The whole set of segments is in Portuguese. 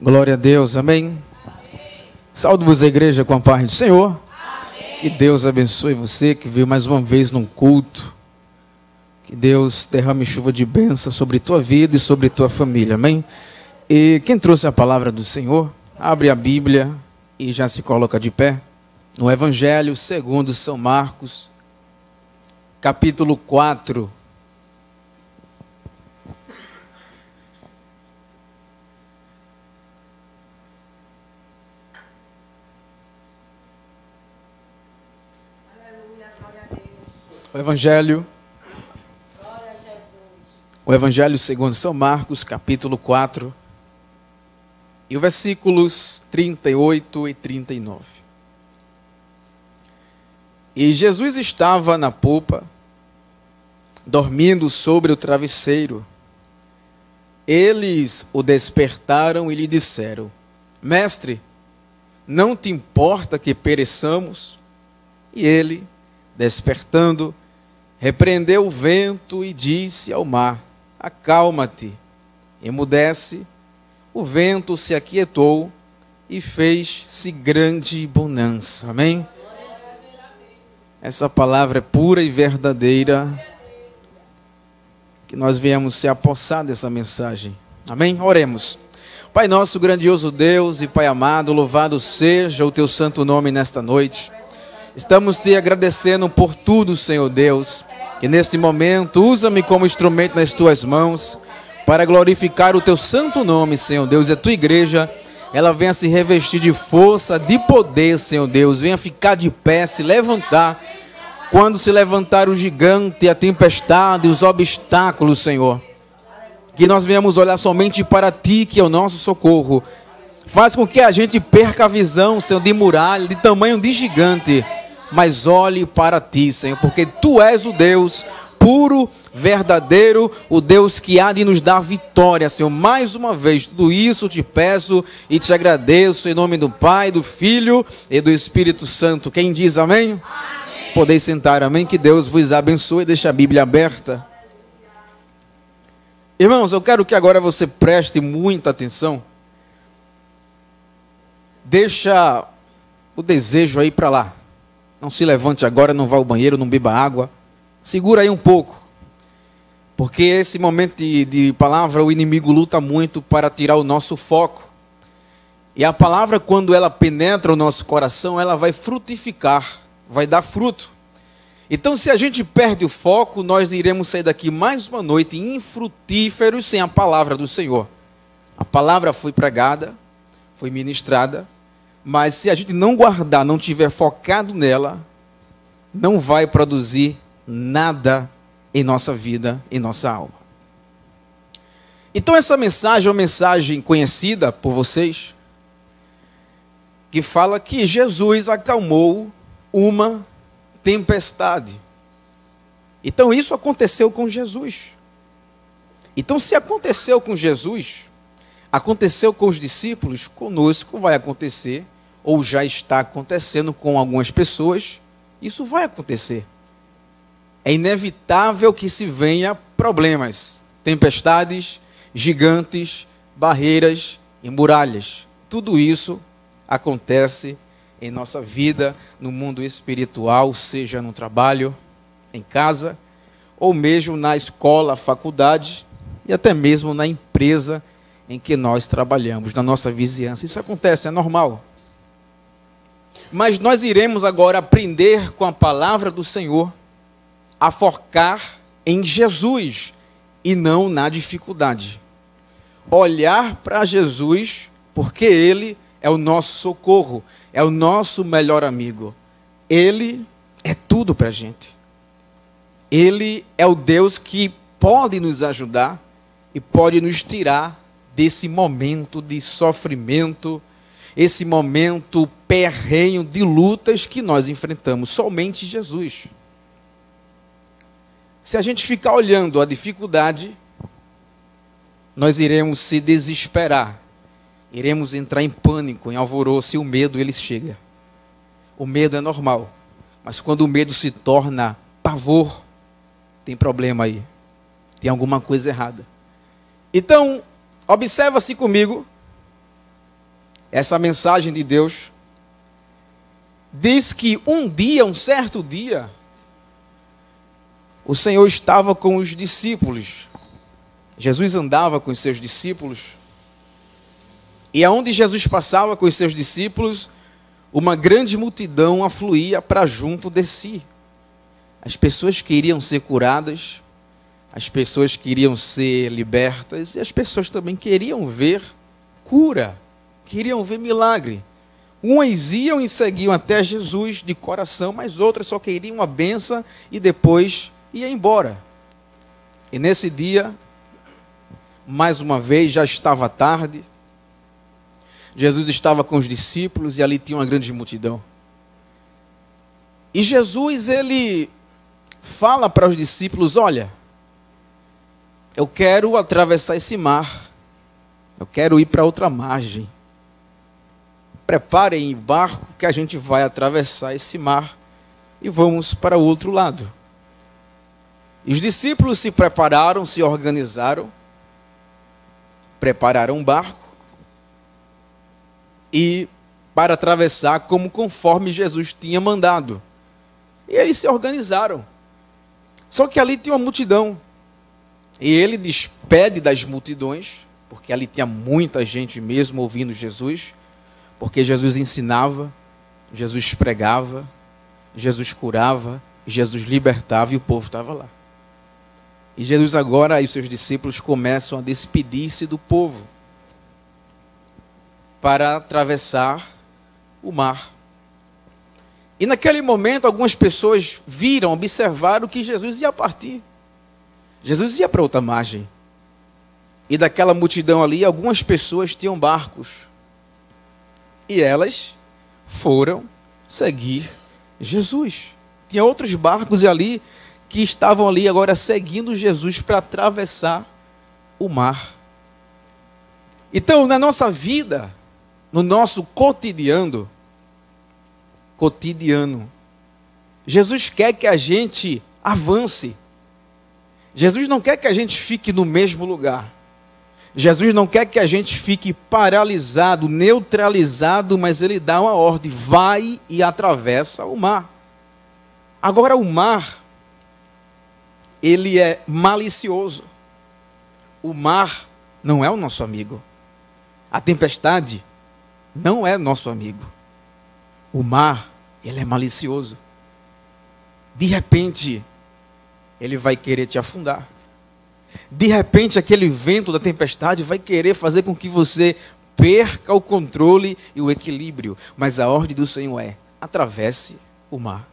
Glória a Deus, amém? Saúdo-vos a igreja com a paz do Senhor. Amém. Que Deus abençoe você que veio mais uma vez num culto. Que Deus derrame chuva de bênção sobre tua vida e sobre tua família, amém? E quem trouxe a palavra do Senhor, abre a Bíblia e já se coloca de pé. No Evangelho segundo São Marcos, capítulo 4. O Evangelho segundo São Marcos, capítulo 4, e os versículos 38 e 39. E Jesus estava na popa, dormindo sobre o travesseiro. Eles o despertaram e lhe disseram: Mestre, não te importa que pereçamos? E ele, despertando, repreendeu o vento e disse ao mar: Acalma-te, emudece. O vento se aquietou e fez-se grande bonança. Amém? Essa palavra é pura e verdadeira. Que nós viemos se apossar dessa mensagem. Amém? Oremos. Pai nosso, grandioso Deus e Pai amado, louvado seja o teu santo nome nesta noite. Estamos te agradecendo por tudo, Senhor Deus, que neste momento usa-me como instrumento nas tuas mãos para glorificar o teu santo nome, Senhor Deus, e a tua igreja, ela venha se revestir de força, de poder, Senhor Deus, venha ficar de pé, se levantar, quando se levantar o gigante, a tempestade, os obstáculos, Senhor, que nós venhamos olhar somente para ti, que é o nosso socorro. Faz com que a gente perca a visão, Senhor, de muralha, de tamanho de gigante, mas olhe para ti, Senhor, porque tu és o Deus puro, verdadeiro, o Deus que há de nos dar vitória, Senhor. Mais uma vez, tudo isso te peço e te agradeço em nome do Pai, do Filho e do Espírito Santo. Quem diz amém? Amém. Podeis sentar, amém? Que Deus vos abençoe. Deixa a Bíblia aberta. Irmãos, eu quero que agora você preste muita atenção. Deixa o desejo aí para lá. Não se levante agora, não vá ao banheiro, não beba água. Segura aí um pouco. Porque esse momento de palavra, o inimigo luta muito para tirar o nosso foco. E a palavra, quando ela penetra o nosso coração, ela vai frutificar, vai dar fruto. Então, se a gente perde o foco, nós iremos sair daqui mais uma noite infrutíferos sem a palavra do Senhor. A palavra foi pregada, foi ministrada, mas se a gente não guardar, não tiver focado nela, não vai produzir nada em nossa vida, em nossa alma. Então essa mensagem é uma mensagem conhecida por vocês, que fala que Jesus acalmou uma tempestade. Então isso aconteceu com Jesus. Então se aconteceu com Jesus, aconteceu com os discípulos, conosco vai acontecer, ou já está acontecendo com algumas pessoas, isso vai acontecer. É inevitável que se venha problemas, tempestades, gigantes, barreiras e muralhas. Tudo isso acontece em nossa vida, no mundo espiritual, seja no trabalho, em casa, ou mesmo na escola, faculdade, e até mesmo na empresa em que nós trabalhamos, na nossa vizinhança. Isso acontece, é normal. Mas nós iremos agora aprender com a palavra do Senhor a focar em Jesus e não na dificuldade. Olhar para Jesus, porque Ele é o nosso socorro, é o nosso melhor amigo. Ele é tudo para a gente. Ele é o Deus que pode nos ajudar e pode nos tirar desse momento de sofrimento, esse momento perrenho de lutas que nós enfrentamos. Somente Jesus. Se a gente ficar olhando a dificuldade, nós iremos se desesperar, iremos entrar em pânico, em alvoroço, e o medo ele chega. O medo é normal, mas quando o medo se torna pavor, tem problema aí, tem alguma coisa errada. Então, observa-se comigo essa mensagem de Deus, diz que um certo dia, o Senhor estava com os discípulos. Jesus andava com os seus discípulos. E aonde Jesus passava com os seus discípulos, uma grande multidão afluía para junto de si. As pessoas queriam ser curadas, as pessoas queriam ser libertas, e as pessoas também queriam ver cura, queriam ver milagre. Umas iam e seguiam até Jesus de coração, mas outras só queriam a bênção e depois iam embora. E nesse dia, mais uma vez, já estava tarde, Jesus estava com os discípulos e ali tinha uma grande multidão. E Jesus, ele fala para os discípulos: olha, eu quero atravessar esse mar, eu quero ir para outra margem. Preparem o barco que a gente vai atravessar esse mar e vamos para o outro lado. E os discípulos se prepararam, se organizaram, prepararam um barco e para atravessar como conforme Jesus tinha mandado. E eles se organizaram. Só que ali tinha uma multidão. E ele despede das multidões, porque ali tinha muita gente mesmo ouvindo Jesus, porque Jesus ensinava, Jesus pregava, Jesus curava, Jesus libertava e o povo estava lá. E Jesus agora e os seus discípulos começam a despedir-se do povo para atravessar o mar. E naquele momento algumas pessoas viram, observaram que Jesus ia partir. Jesus ia para outra margem. E daquela multidão ali, algumas pessoas tinham barcos. E elas foram seguir Jesus. Tinha outros barcos ali que estavam ali agora seguindo Jesus para atravessar o mar. Então, na nossa vida, no nosso cotidiano, Jesus quer que a gente avance. Jesus não quer que a gente fique no mesmo lugar. Jesus não quer que a gente fique paralisado, neutralizado, mas ele dá uma ordem: vai e atravessa o mar. Agora o mar, ele é malicioso. O mar não é o nosso amigo. A tempestade não é nosso amigo. O mar, ele é malicioso. De repente, ele vai querer te afundar. De repente, aquele vento da tempestade vai querer fazer com que você perca o controle e o equilíbrio. Mas a ordem do Senhor é: atravesse o mar.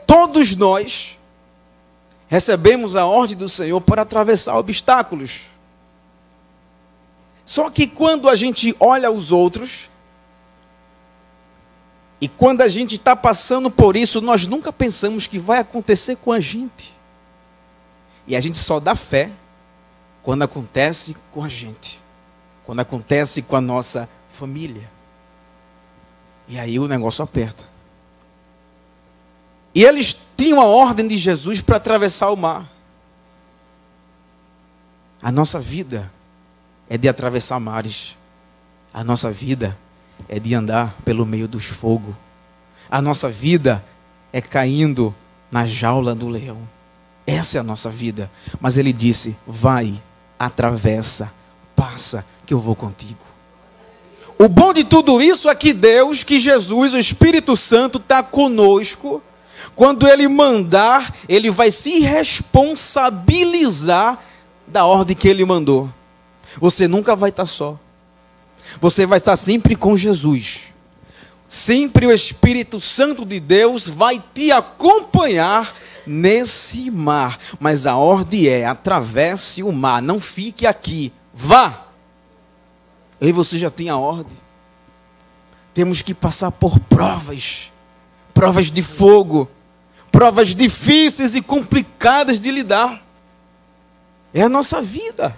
Todos nós recebemos a ordem do Senhor para atravessar obstáculos. Só que quando a gente olha os outros, e quando a gente está passando por isso, nós nunca pensamos que vai acontecer com a gente. E a gente só dá fé quando acontece com a gente. Quando acontece com a nossa família. E aí o negócio aperta. E eles tinham a ordem de Jesus para atravessar o mar. A nossa vida é de atravessar mares. A nossa vida é de andar pelo meio dos fogos. A nossa vida é caindo na jaula do leão. Essa é a nossa vida. Mas ele disse: vai, atravessa, passa, que eu vou contigo. O bom de tudo isso é que Deus, que Jesus, o Espírito Santo está conosco. Quando ele mandar, ele vai se responsabilizar da ordem que ele mandou. Você nunca vai estar só. Você vai estar sempre com Jesus. Sempre o Espírito Santo de Deus vai te acompanhar nesse mar. Mas a ordem é: atravesse o mar, não fique aqui, vá. Aí você já tem a ordem. Temos que passar por provas de fogo, provas difíceis e complicadas de lidar. É a nossa vida.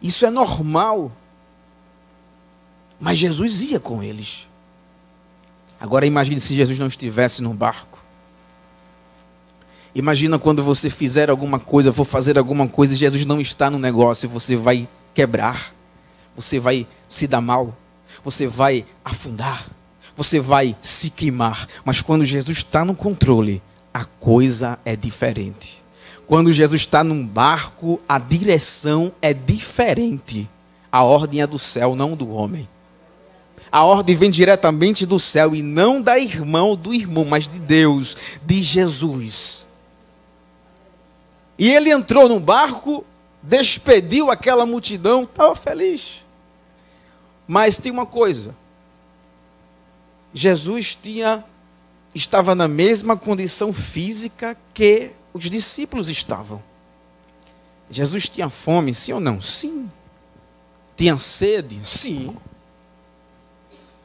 Isso é normal. Mas Jesus ia com eles. Agora imagine se Jesus não estivesse no barco. Imagina quando você fizer alguma coisa, for fazer alguma coisa e Jesus não está no negócio, você vai quebrar, você vai se dar mal, você vai afundar, você vai se queimar. Mas quando Jesus está no controle, a coisa é diferente. Quando Jesus está num barco, a direção é diferente. A ordem é do céu, não do homem. A ordem vem diretamente do céu e não da irmã ou do irmão, mas de Deus, de Jesus. E ele entrou no barco, despediu aquela multidão, estava feliz. Mas tem uma coisa. Jesus estava na mesma condição física que os discípulos estavam. Jesus tinha fome, sim ou não? Sim. Tinha sede? Sim.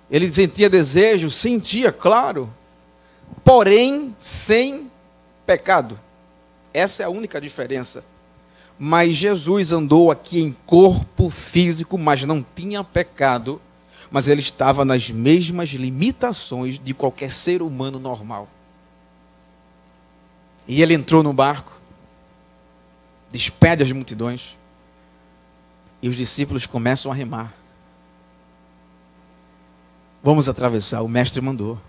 Ele sentia desejo? Sentia, claro. Porém, sem pecado. Essa é a única diferença. Mas Jesus andou aqui em corpo físico, mas não tinha pecado. Mas ele estava nas mesmas limitações de qualquer ser humano normal. E ele entrou no barco, despede as multidões, e os discípulos começam a remar. Vamos atravessar, o mestre mandou.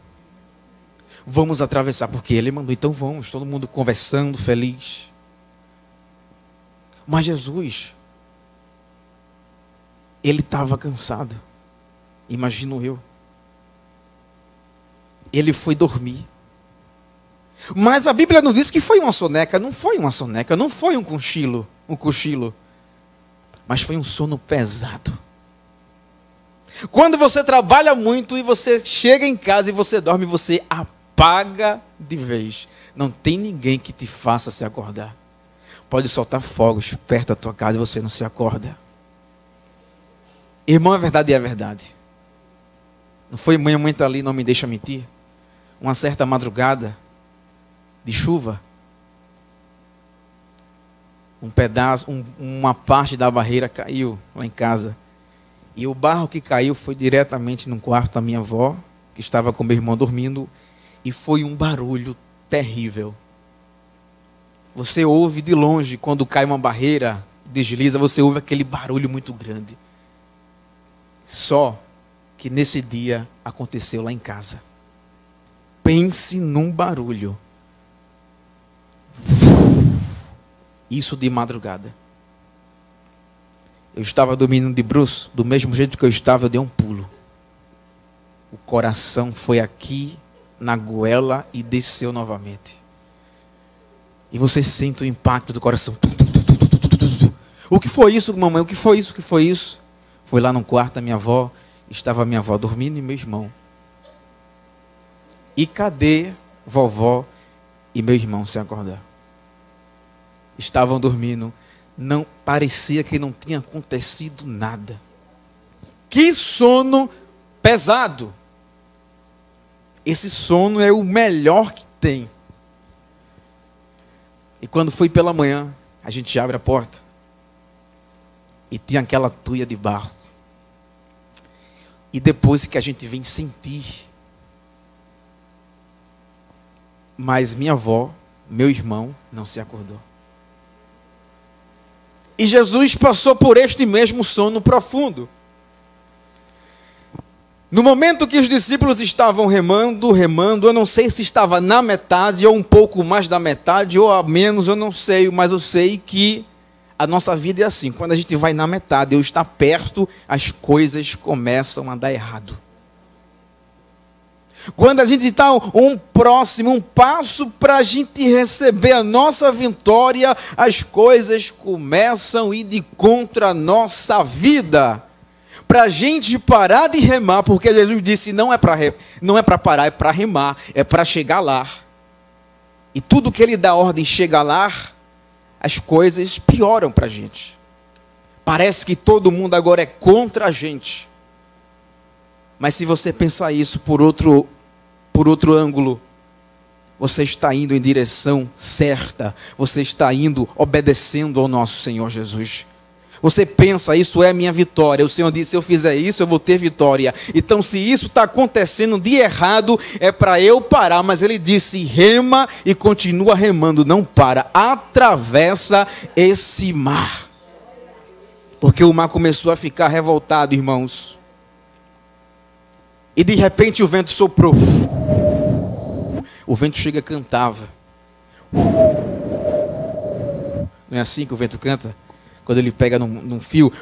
Vamos atravessar, porque ele mandou, então vamos, todo mundo conversando, feliz. Mas Jesus, ele estava cansado, imagino eu. Ele foi dormir. Mas a Bíblia não diz que foi uma soneca, não foi uma soneca, não foi um cochilo, mas foi um sono pesado. Quando você trabalha muito e você chega em casa e você dorme, você apaga de vez. Não tem ninguém que te faça se acordar. Pode soltar fogos perto da tua casa e você não se acorda. Irmão, a verdade é a verdade. Não foi mãe está ali, não me deixa mentir. Uma certa madrugada de chuva, um pedaço, uma parte da barreira caiu lá em casa. E o barro que caiu foi diretamente no quarto da minha avó, que estava com meu irmão dormindo, e foi um barulho terrível. Você ouve de longe, quando cai uma barreira, desliza, você ouve aquele barulho muito grande. Só que nesse dia aconteceu lá em casa. Pense num barulho. Isso de madrugada. Eu estava dormindo de bruço, do mesmo jeito que eu estava, eu dei um pulo. O coração foi aqui na goela e desceu novamente. E você sente o impacto do coração. O que foi isso, mamãe? O que foi isso? O que foi isso? Foi lá no quarto da minha avó, estava minha avó dormindo e meu irmão. E cadê vovó e meu irmão sem acordar? Estavam dormindo. Não parecia que não tinha acontecido nada. Que sono pesado. Esse sono é o melhor que tem. E quando foi pela manhã, a gente abre a porta e tem aquela tuia de barro. E depois que a gente vem sentir, mas minha avó, meu irmão, não se acordou. E Jesus passou por este mesmo sono profundo. No momento que os discípulos estavam remando, eu não sei se estava na metade, ou um pouco mais da metade, ou a menos, eu não sei, mas eu sei que a nossa vida é assim. Quando a gente vai na metade, ou está perto, as coisas começam a dar errado. Quando a gente está um passo para a gente receber a nossa vitória, as coisas começam a ir de contra a nossa vida. Para a gente parar de remar, porque Jesus disse, não é para parar, é para remar, é para chegar lá. E tudo que ele dá ordem chegar lá, as coisas pioram para a gente. Parece que todo mundo agora é contra a gente. Mas se você pensar isso por outro ângulo, você está indo em direção certa, você está indo obedecendo ao nosso Senhor Jesus. Você pensa, isso é a minha vitória. O Senhor disse, se eu fizer isso, eu vou ter vitória. Então, se isso está acontecendo de errado, é para eu parar. Mas ele disse, rema e continua remando. Não para. Atravessa esse mar. Porque o mar começou a ficar revoltado, irmãos. E de repente o vento soprou. O vento chega e cantava. Não é assim que o vento canta? Quando ele pega num fio.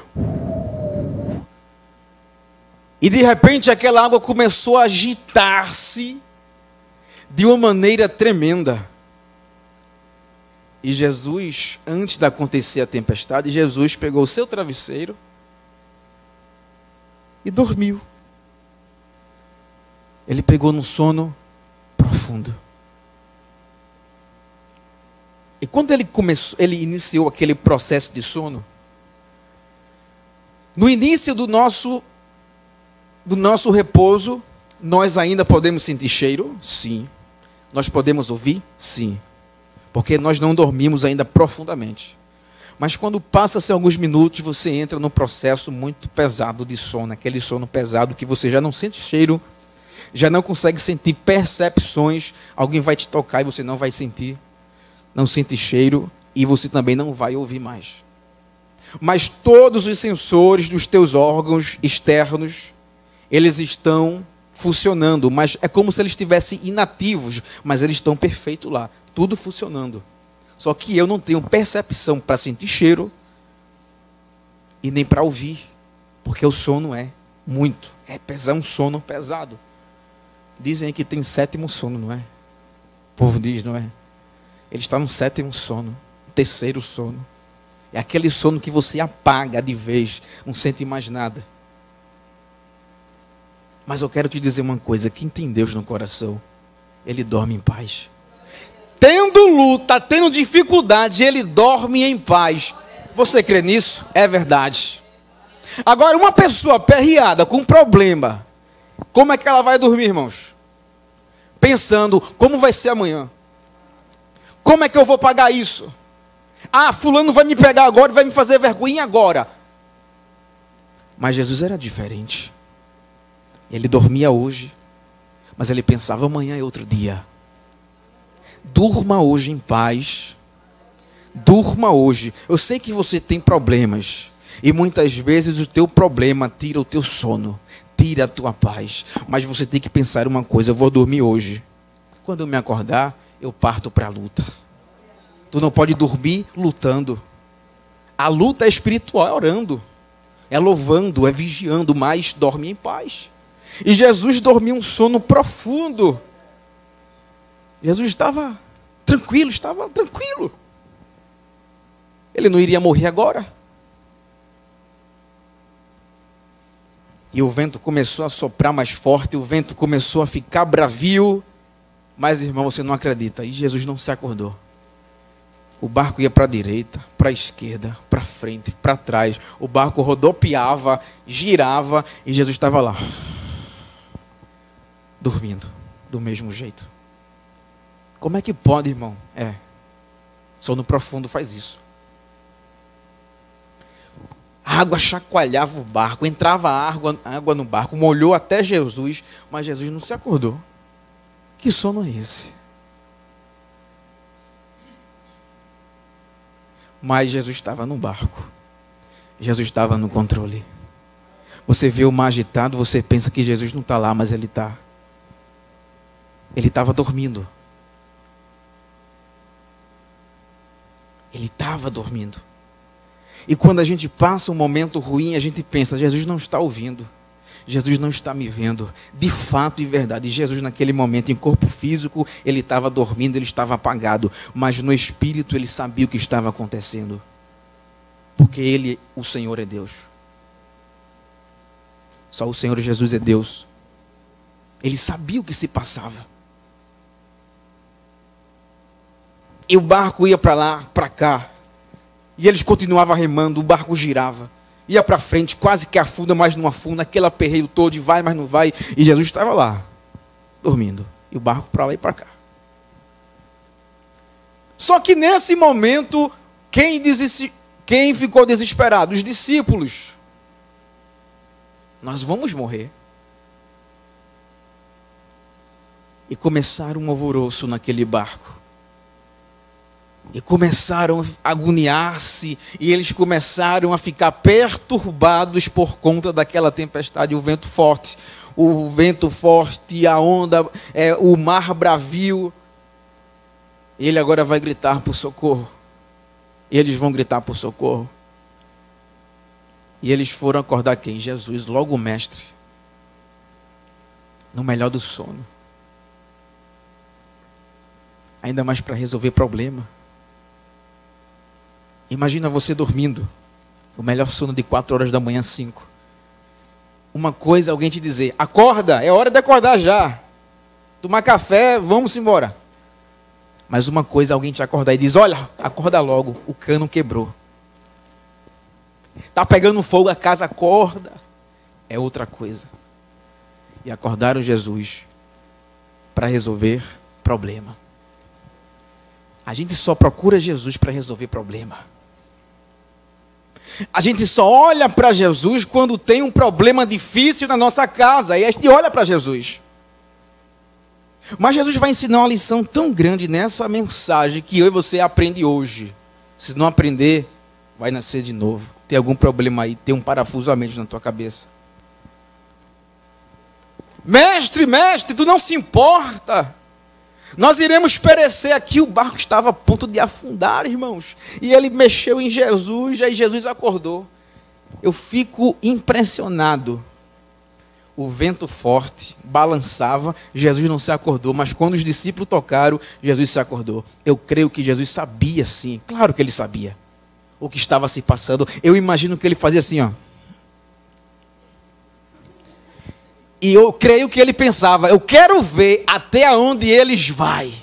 E de repente aquela água começou a agitar-se de uma maneira tremenda. E Jesus, antes de acontecer a tempestade, Jesus pegou o seu travesseiro e dormiu. Ele pegou num sono profundo. E quando ele iniciou aquele processo de sono, no início do nosso repouso, nós ainda podemos sentir cheiro? Sim. Nós podemos ouvir? Sim. Porque nós não dormimos ainda profundamente. Mas quando passa-se alguns minutos, você entra num processo muito pesado de sono, aquele sono pesado que você já não sente cheiro, já não consegue sentir percepções, alguém vai te tocar e você não vai sentir, não sente cheiro e você também não vai ouvir mais. Mas todos os sensores dos teus órgãos externos, eles estão funcionando, mas é como se eles estivessem inativos, mas eles estão perfeitos lá, tudo funcionando. Só que eu não tenho percepção para sentir cheiro e nem para ouvir, porque o sono é um sono pesado. Dizem que tem sétimo sono, não é? O povo diz, não é? Ele está no sétimo sono, terceiro sono. É aquele sono que você apaga de vez, não sente mais nada. Mas eu quero te dizer uma coisa, quem tem Deus no coração, ele dorme em paz. Tendo luta, tendo dificuldade, ele dorme em paz. Você crê nisso? É verdade. Agora, uma pessoa aperreada, com problema, como é que ela vai dormir, irmãos? Pensando, como vai ser amanhã? Como é que eu vou pagar isso? Ah, fulano vai me pegar agora e vai me fazer vergonha agora. Mas Jesus era diferente. Ele dormia hoje, mas ele pensava, amanhã é outro dia. Durma hoje em paz. Durma hoje. Eu sei que você tem problemas. E muitas vezes o teu problema tira o teu sono. Tira a tua paz. Mas você tem que pensar uma coisa, eu vou dormir hoje. Quando eu me acordar, eu parto para a luta. Tu não pode dormir lutando. A luta é espiritual, é orando. É louvando, é vigiando, mas dorme em paz. E Jesus dormia um sono profundo. Jesus estava tranquilo. Ele não iria morrer agora. E o vento começou a soprar mais forte, o vento começou a ficar bravio. Mas, irmão, você não acredita. E Jesus não se acordou. O barco ia para a direita, para a esquerda, para frente, para trás. O barco rodopiava, girava e Jesus estava lá. Dormindo, do mesmo jeito. Como é que pode, irmão? Sono profundo faz isso. A água chacoalhava o barco, entrava água no barco, molhou até Jesus, mas Jesus não se acordou. Que sono é esse? Mas Jesus estava no barco. Jesus estava no controle. Você vê o mar agitado, você pensa que Jesus não está lá, mas ele está. Ele estava dormindo. Ele estava dormindo. E quando a gente passa um momento ruim, a gente pensa, Jesus não está ouvindo. Jesus não está me vendo. De fato e verdade, Jesus naquele momento, em corpo físico, ele estava dormindo, ele estava apagado. Mas no espírito ele sabia o que estava acontecendo. Porque ele, o Senhor, é Deus. Só o Senhor Jesus é Deus. Ele sabia o que se passava. E o barco ia para lá, para cá. E eles continuavam remando, o barco girava. Ia para frente, quase que afunda, mas não afunda. Aquele aperreio todo, e vai, mas não vai. E Jesus estava lá, dormindo. E o barco para lá e para cá. Só que nesse momento, quem Quem ficou desesperado? Os discípulos. Nós vamos morrer. E começaram um alvoroço naquele barco. E começaram a agoniar-se, e eles começaram a ficar perturbados por conta daquela tempestade, o vento forte, a onda, o mar bravio. Ele agora vai gritar por socorro. Eles vão gritar por socorro. E eles foram acordar quem? Jesus, logo o mestre, no melhor do sono. Ainda mais para resolver problema. Imagina você dormindo, o melhor sono de 4 horas da manhã, 5. Uma coisa é alguém te dizer, acorda, é hora de acordar já. Tomar café, vamos embora. Mas uma coisa é alguém te acordar e diz, olha, acorda logo, o cano quebrou. Está pegando fogo a casa, acorda. É outra coisa. E acordaram Jesus para resolver problema. A gente só procura Jesus para resolver problema. A gente só olha para Jesus quando tem um problema difícil na nossa casa. E a gente olha para Jesus. Mas Jesus vai ensinar uma lição tão grande nessa mensagem que eu e você aprende hoje. Se não aprender, vai nascer de novo. Tem algum problema aí, tem um parafuso a menos na tua cabeça. Mestre, tu não se importa. Nós iremos perecer aqui. O barco estava a ponto de afundar, irmãos. E ele mexeu em Jesus, aí Jesus acordou. Eu fico impressionado. O vento forte balançava, Jesus não se acordou. Mas quando os discípulos tocaram, Jesus se acordou. Eu creio que Jesus sabia sim. Claro que ele sabia o que estava se passando. Eu imagino que ele fazia assim, ó. E eu creio que ele pensava, eu quero ver até onde eles vão.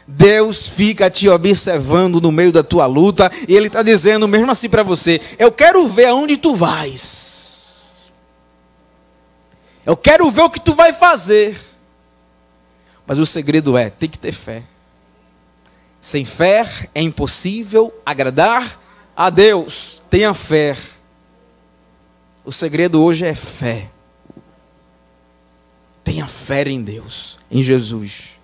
Deus fica te observando no meio da tua luta, e ele está dizendo mesmo assim para você, eu quero ver aonde tu vais. Eu quero ver o que tu vai fazer. Mas o segredo tem que ter fé. Sem fé é impossível agradar a Deus. Tenha fé. O segredo hoje é fé. Tenha fé em Deus, em Jesus.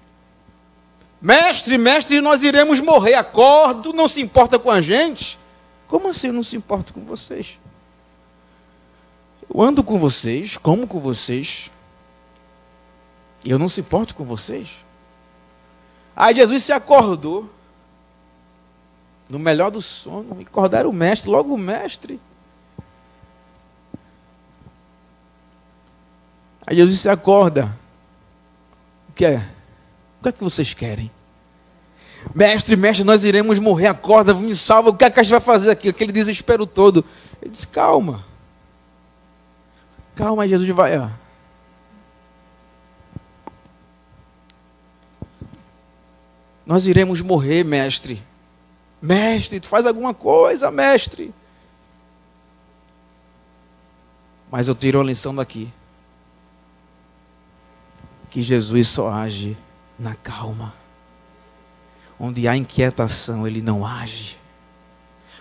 Mestre, nós iremos morrer. Acordo, não se importa com a gente? Como assim eu não se importo com vocês? Eu ando com vocês, como com vocês. E eu não se importo com vocês? Aí Jesus se acordou. No melhor do sono. Acordaram o mestre, logo o mestre. Aí Jesus se acorda. O que é? O que é que vocês querem? Mestre, nós iremos morrer. Acorda, me salva. O que é que a gente vai fazer aqui? Aquele desespero todo. Ele disse, calma. Calma, aí Jesus vai. Ó. Nós iremos morrer, mestre. Mestre, tu faz alguma coisa, mestre. Mas eu tiro a lição daqui. Que Jesus só age na calma. Onde há inquietação, ele não age.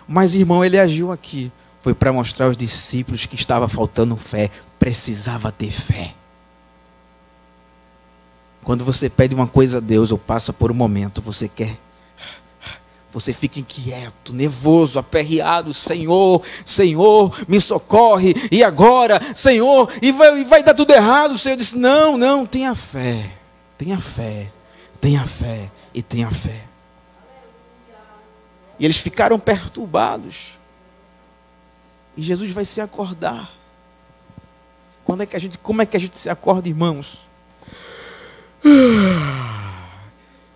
Mas, irmão, ele agiu aqui. Foi para mostrar aos discípulos que estava faltando fé. Precisava ter fé. Quando você pede uma coisa a Deus, ou passa por um momento, você fica inquieto, nervoso, aperreado. Senhor, me socorre. E agora, Senhor, e vai dar tudo errado. O Senhor disse, não, tenha fé. Tenha fé e tenha fé. E eles ficaram perturbados. E Jesus vai se acordar. Como é que a gente se acorda, irmãos?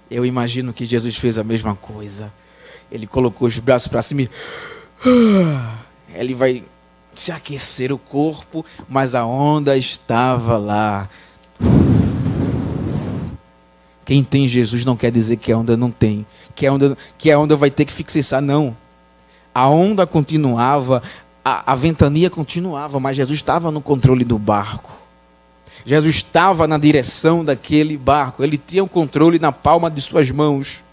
Eu imagino que Jesus fez a mesma coisa. Ele colocou os braços para cima e ele vai se aquecer o corpo, mas a onda estava lá. Quem tem Jesus não quer dizer que a onda não tem, que a onda vai ter que fixar, não. A onda continuava, a ventania continuava, mas Jesus estava no controle do barco. Jesus estava na direção daquele barco. Ele tinha o controle na palma de suas mãos.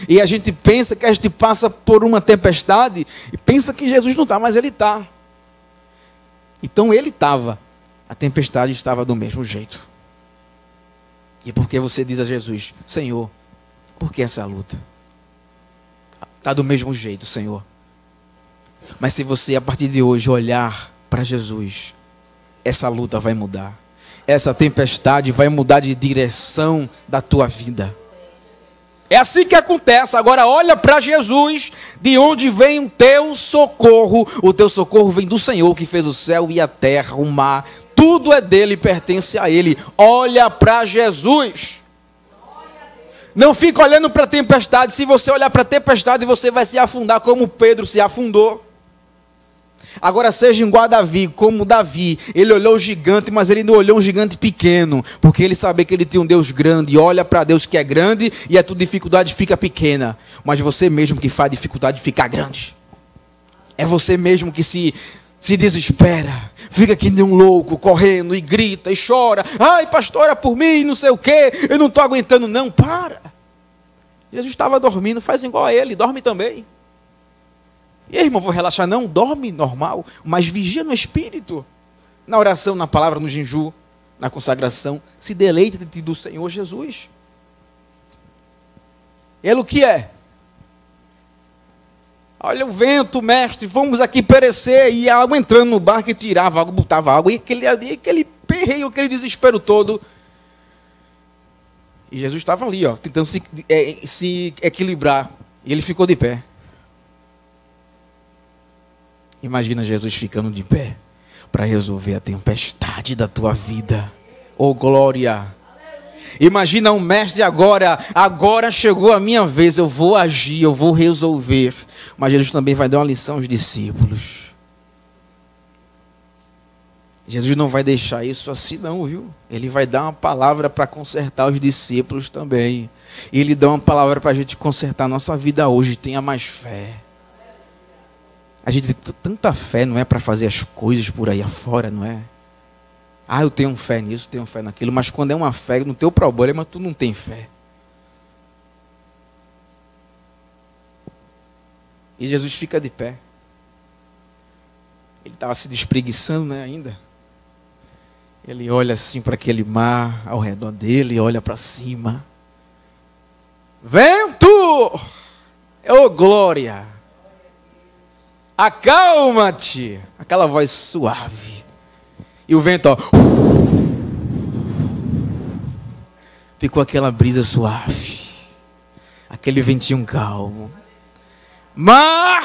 E a gente pensa que a gente passa por uma tempestade e pensa que Jesus não está, mas ele está. Então ele estava. A tempestade estava do mesmo jeito. E por que você diz a Jesus: Senhor, por que essa luta? Está do mesmo jeito, Senhor. Mas se você a partir de hoje olhar para Jesus, essa luta vai mudar. Essa tempestade vai mudar de direção da tua vida. É assim que acontece. Agora olha para Jesus, de onde vem o teu socorro. O teu socorro vem do Senhor, que fez o céu e a terra, o mar. Tudo é dele e pertence a ele. Olha para Jesus. Não fica olhando para a tempestade. Se você olhar para a tempestade, você vai se afundar como Pedro se afundou. Agora seja igual a Davi, como Davi. Ele olhou o gigante, mas ele não olhou um gigante pequeno, porque ele sabia que ele tinha um Deus grande. E olha para Deus que é grande, e a tua dificuldade fica pequena. Mas você mesmo que faz dificuldade ficar grande. É você mesmo que se desespera, fica que nem um louco, correndo e grita e chora. Ai, pastor, ora por mim, não sei o quê, eu não estou aguentando. Não, para. Jesus estava dormindo, faz igual a ele, dorme também. E aí, irmão, vou relaxar? Não, dorme normal, mas vigia no Espírito. Na oração, na palavra, no jejum, na consagração, se deleite do Senhor Jesus. Ele o que é? Olha o vento, mestre, vamos aqui perecer. E a água entrando no barco e tirava água, botava água. E aquele perreio, aquele desespero todo. E Jesus estava ali, ó, tentando se equilibrar. E ele ficou de pé. Imagina Jesus ficando de pé para resolver a tempestade da tua vida. Oh, glória! Imagina um mestre agora chegou a minha vez, eu vou agir, eu vou resolver. Mas Jesus também vai dar uma lição aos discípulos. Jesus não vai deixar isso assim não, viu? Ele vai dar uma palavra para consertar os discípulos também. E ele dá uma palavra para a gente consertar a nossa vida hoje. Tenha mais fé. A gente tem tanta fé, não é, para fazer as coisas por aí afora, não é? Ah, eu tenho fé nisso, tenho fé naquilo. Mas quando é uma fé no teu problema, tu não tem fé. E Jesus fica de pé. Ele estava se despreguiçando, né, ainda. Ele olha assim para aquele mar ao redor dele, olha para cima. Vento! Oh, glória! Acalma-te! Aquela voz suave. E o vento, ó. Ficou aquela brisa suave. Aquele ventinho calmo. Mar!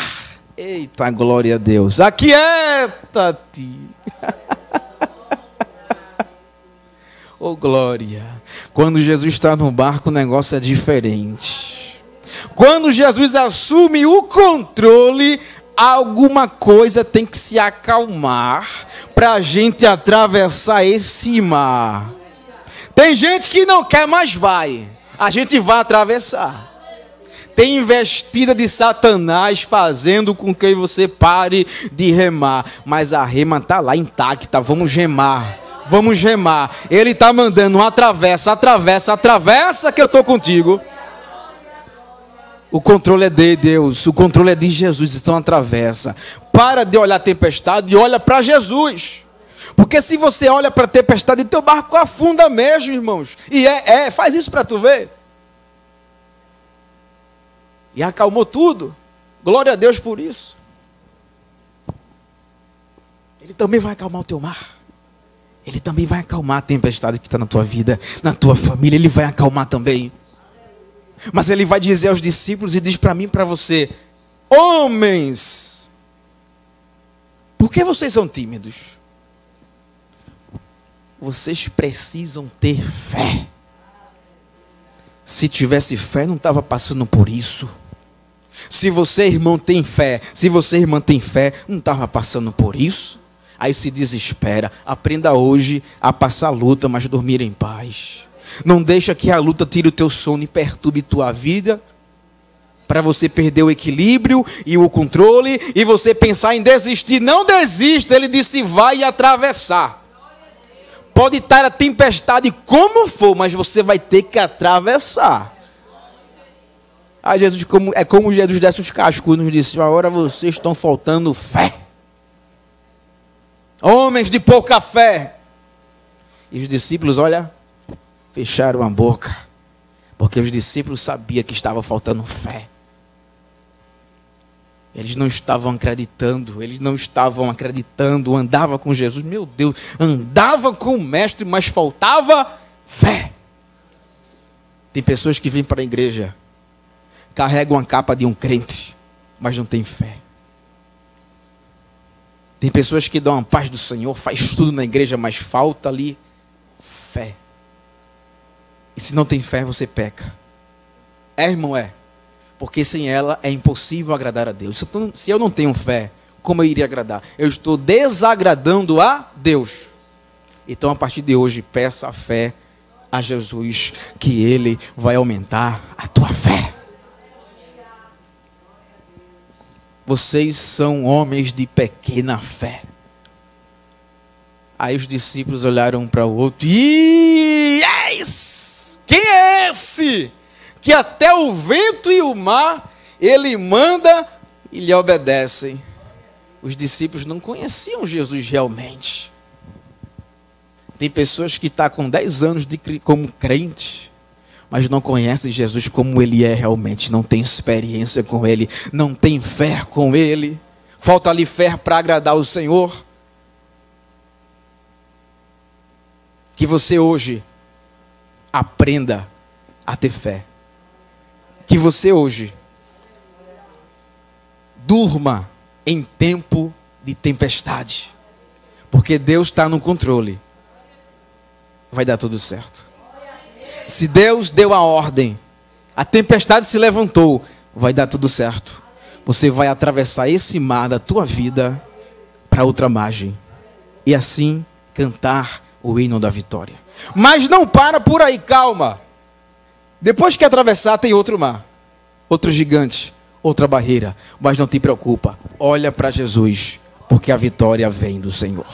Eita, glória a Deus. Aquieta-te. Oh, glória. Quando Jesus está no barco, o negócio é diferente. Quando Jesus assume o controle, alguma coisa tem que se acalmar para a gente atravessar esse mar. Tem gente que não quer, mas vai. A gente vai atravessar. Tem investida de Satanás fazendo com que você pare de remar. Mas a rema está lá intacta. Vamos remar. Vamos remar. Ele está mandando atravessa, atravessa, atravessa que eu estou contigo. O controle é de Deus, o controle é de Jesus, então atravessa. Para de olhar a tempestade e olha para Jesus. Porque se você olha para a tempestade, teu barco afunda mesmo, irmãos. E faz isso para tu ver. E acalmou tudo. Glória a Deus por isso. Ele também vai acalmar o teu mar. Ele também vai acalmar a tempestade que está na tua vida, na tua família. Ele vai acalmar também. Mas ele vai dizer aos discípulos e diz para mim e para você: homens, por que vocês são tímidos? Vocês precisam ter fé. Se tivesse fé, não estava passando por isso. Se você, irmão, tem fé, se você, irmã, tem fé, não estava passando por isso. Aí se desespera. Aprenda hoje a passar luta, mas dormir em paz. Não deixa que a luta tire o teu sono e perturbe tua vida, para você perder o equilíbrio e o controle, e você pensar em desistir. Não desista, ele disse vai atravessar. Pode estar a tempestade como for, mas você vai ter que atravessar. Aí Jesus, é como Jesus desse os cascos, nos disse: agora vocês estão faltando fé. Homens de pouca fé. E os discípulos, olha, fecharam a boca, porque os discípulos sabiam que estava faltando fé. Eles não estavam acreditando, andava com Jesus, meu Deus, andava com o mestre, mas faltava fé. Tem pessoas que vêm para a igreja, carregam a capa de um crente, mas não tem fé. Tem pessoas que dão a paz do Senhor, faz tudo na igreja, mas falta ali fé. E se não tem fé, você peca. Irmão, porque sem ela é impossível agradar a Deus. Se eu não tenho fé, como eu iria agradar? Eu estou desagradando a Deus. Então, a partir de hoje, peça a fé a Jesus, que Ele vai aumentar a tua fé. Vocês são homens de pequena fé. Aí os discípulos olharam para o outro e quem é esse? Que até o vento e o mar ele manda e lhe obedecem. Os discípulos não conheciam Jesus realmente. Tem pessoas que estão com 10 anos como crente, mas não conhecem Jesus como Ele é realmente. Não tem experiência com Ele, não tem fé com Ele. Falta-lhe fé para agradar o Senhor. Que você hoje aprenda a ter fé. Que você hoje durma em tempo de tempestade. Porque Deus está no controle. Vai dar tudo certo. Se Deus deu a ordem, a tempestade se levantou, vai dar tudo certo. Você vai atravessar esse mar da tua vida para outra margem. E assim cantar o hino da vitória. Mas não para por aí, calma. Depois que atravessar tem outro mar, outro gigante, outra barreira. Mas não te preocupa, olha para Jesus, porque a vitória vem do Senhor.